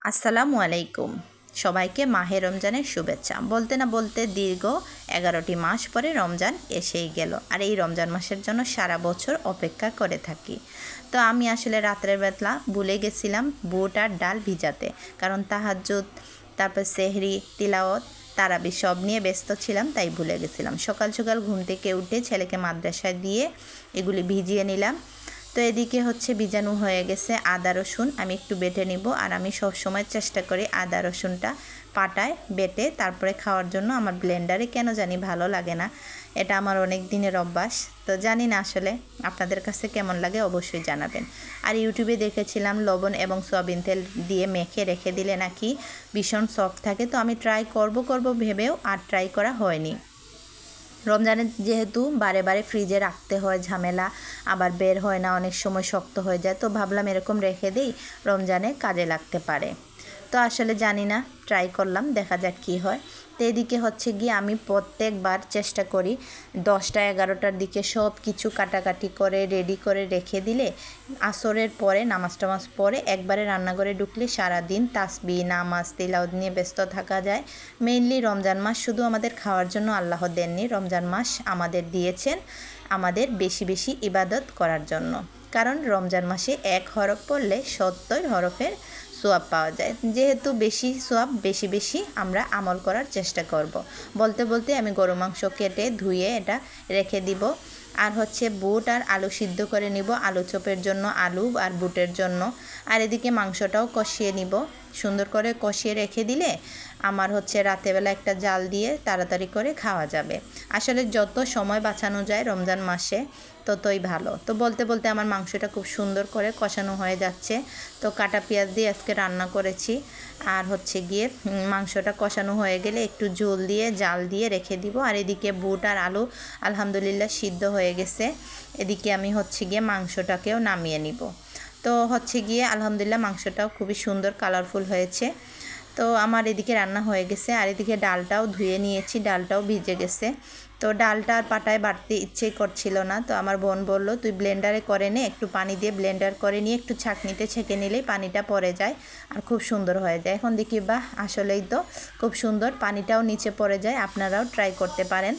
আসসালামু আলাইকুম। সবাইকে মাহে রমজানের শুভেচ্ছা। বলতে না বলতে দীর্ঘ 11টি মাস পরে রমজান এসেই গেল, আর এই রমজান মাসের জন্য সারা বছর অপেক্ষা করে থাকি। তো আমি আসলে রাত্রের বেলা ভুলে গেছিলাম বুট আর ডাল ভিজাতে, কারণ তাহাজ্জুদ, তারপর সেহরি, তিলাওয়াত, তারাবি সব নিয়ে ব্যস্ত ছিলাম, তাই ভুলে গেছিলাম। সকাল সকাল ঘুম থেকে উঠে ছেলেকে মাদ্রাসায় দিয়ে এগুলি ভিজিয়ে নিলাম। তো এদিকে হচ্ছে ভিজানো হয়ে গেছে আদা রসুন, আমি একটু বেটে নিব। আর আমি সব সময় চেষ্টা করি আদা রসুনটা পাটায় বেটে তারপরে খাওয়ার জন্য। আমার ব্লেন্ডারে কেন জানি ভালো লাগে না, এটা আমার অনেক দিনের অভ্যাস। তো জানি না আসলে আপনাদের কাছে কেমন লাগে, অবশ্যই জানাবেন। আর ইউটিউবে দেখেছিলাম লবণ এবং সয়াবিন তেল দিয়ে মেখে রেখে দিলে নাকি ভীষণ সফট থাকে। তো আমি ট্রাই করব ভেবেও আর ট্রাই করা হয়নি। রমজানে যেহেতু বারে বারে ফ্রিজে রাখতে হয়, ঝামেলা, আবার বের হয় না, অনেক সময় শক্ত হয়ে যায়। তো ভাবলাম এরকম রেখে দিই, রমজানে কাজে লাগতে পারে। তো আসলে জানি না, ট্রাই করলাম, দেখা যাক কী হয়। তো এদিকে হচ্ছে গিয়ে আমি প্রত্যেকবার চেষ্টা করি 10টা 11টার দিকে সব কিছু কাটাকাটি করে রেডি করে রেখে দিলে আসরের পরে নামাজ টামাজ পরে একবারে রান্নাঘরে ঢুকলে সারাদিন তাসবিহ, নামাজ, তিলাওয়াত নিয়ে ব্যস্ত থাকা যায়। মেইনলি রমজান মাস শুধু আমাদের খাওয়ার জন্য আল্লাহ দেননি, রমজান মাস আমাদের দিয়েছেন আমাদের বেশি বেশি ইবাদত করার জন্য। কারণ রমজান মাসে 1 হরফ পড়লে 70 হরফের সোয়াব পাওয়া যায়। যেহেতু বেশি সোয়াব, বেশি বেশি আমরা আমল করার চেষ্টা করব। বলতে বলতে আমি গরু মাংস কেটে ধুয়ে এটা রেখে দিব। আর হচ্ছে বুট আর আলু সিদ্ধ করে নিব, আলু চপের জন্য আলু আর বুটের জন্য। আর এদিকে মাংসটাও কষিয়ে নিব। সুন্দর করে কষিয়ে রেখে দিলে আমার হচ্ছে রাতেবেলা একটা জাল দিয়ে তাড়াতাড়ি করে খাওয়া যাবে। আসলে যত সময় বাঁচানো যায় রমজান মাসে ততই ভালো। তো বলতে বলতে আমার মাংসটা খুব সুন্দর করে কষানো হয়ে যাচ্ছে। তো কাটা পেঁয়াজ দিয়ে আজকে রান্না করেছি। আর হচ্ছে গিয়ে মাংসটা কষানো হয়ে গেলে একটু ঝোল দিয়ে জাল দিয়ে রেখে দিব। আর এদিকে বুট আর আলু আলহামদুলিল্লাহ সিদ্ধ হয়ে গেছে। এদিকে আমি হচ্ছে গিয়ে মাংসটাকেও নামিয়ে নিব। তো হচ্ছে গিয়ে আলহামদুলিল্লাহ মাংসটাও খুবই সুন্দর কালারফুল হয়েছে। তো আমার এদিকে রান্না হয়ে গেছে। আর এদিকে ডালটাও ধুয়ে নিয়েছি, ডালটাও ভিজে গেছে। তো ডালটা আর পাটায় বাটতে ইচ্ছেই করছিল না। তো আমার বোন বলল, তুই ব্লেন্ডারে করে নে, একটু পানি দিয়ে ব্লেন্ডার করে নিয়ে একটু ছাঁকনিতে ছেঁকে নিলেই পানিটা পড়ে যায় আর খুব সুন্দর হয়ে যায়। এখন দেখি বাহ, আসলেই তো খুব সুন্দর, পানিটাও নিচে পড়ে যায়। আপনারাও ট্রাই করতে পারেন।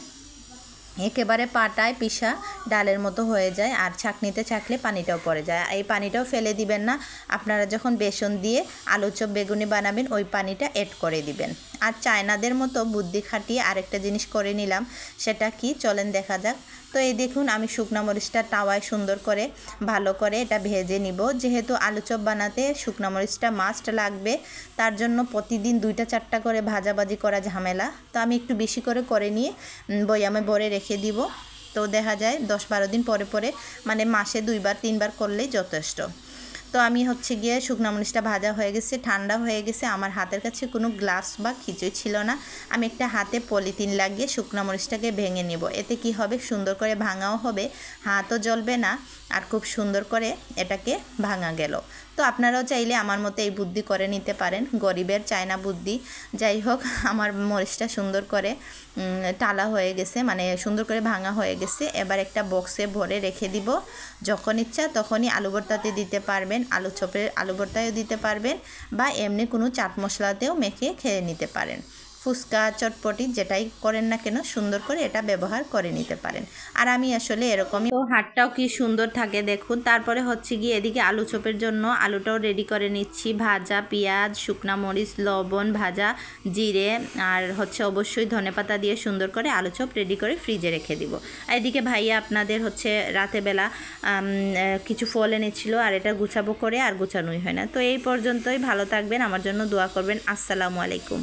একেবারে পাটায় পিষা ডালের মতো হয়ে যায়, আর ছাঁকনিতে ছাঁকলে পানিটাও পড়ে যায়। এই পানিটাও ফেলে দিবেন না, আপনারা যখন বেসন দিয়ে আলু চপ বেগুনি বানাবেন ওই পানিটা অ্যাড করে দিবেন। আর চায়নাদের মতো বুদ্ধি খাটিয়ে আরেকটা জিনিস করে নিলাম, সেটা কি চলেন দেখা যাক। তো এই দেখুন, আমি শুকনা মরিচটা তাওয়ায় সুন্দর করে ভালো করে এটা ভেজে নিব। যেহেতু আলু চপ বানাতে শুকনা মরিচটা মাস্ট লাগবে, তার জন্য প্রতিদিন 2টা 4টা করে ভাজাভাজি করা ঝামেলা। তো আমি একটু বেশি করে নিয়ে বয়ামে ভরে রেখে দিব। তো দেখা যায় 10-12 দিন পরে পরে, মানে মাসে 2বার 3বার করলেই যথেষ্ট। তো আমি হচ্ছে গিয়ে শুকনো মরিচটা ভাজা হয়ে গেছে, ঠান্ডা হয়ে গেছে। আমার হাতের কাছে কোনো গ্লাস বা কিছুই ছিল না। আমি একটা হাতে পলিথিন লাগিয়ে শুকনো মরিচটাকে ভেঙে নেব। এতে কি হবে, সুন্দর করে ভাঙাও হবে, হাতও জ্বলবে না, আর খুব সুন্দর করে এটাকে ভাঙা গেল। তো আপনারাও চাইলে আমার মতো এই বুদ্ধি করে নিতে পারেন, গরিবের চায়না বুদ্ধি। যাই হোক, আমার মরিচটা সুন্দর করে টালা হয়ে গেছে, মানে সুন্দর করে ভাঙা হয়ে গেছে। এবার একটা বক্সে ভরে রেখে দিব। যখন ইচ্ছা তখনই আলু ভর্তাতে দিতে পারবেন, আলু চপের আলু ভর্তায়ও দিতে পারবেন, বা এমনি কোনো চাট মশলাতেও মেখে খেয়ে নিতে পারেন। ফুচকা, চটপটি যেটাই করেন না কেন, সুন্দর করে এটা ব্যবহার করে নিতে পারেন। আর আমি আসলে এরকমই। তো হাতটাও কি সুন্দর থাকে দেখুন। তারপরে হচ্ছে গিয়ে এদিকে আলু চপের জন্য আলুটাও রেডি করে নিচ্ছি। ভাজা পেঁয়াজ, শুকনা মরিচ, লবণ, ভাজা জিরে, আর হচ্ছে অবশ্যই ধনেপাতা দিয়ে সুন্দর করে আলু চপ রেডি করে ফ্রিজে রেখে দিব। আর এদিকে ভাইয়া আপনাদের হচ্ছে রাতেবেলা কিছু ফল এনেছিল, আর এটা গুছাবো করে আর গুছানোই হয় না। তো এই পর্যন্তই, ভালো থাকবেন, আমার জন্য দোয়া করবেন। আসসালামু আলাইকুম।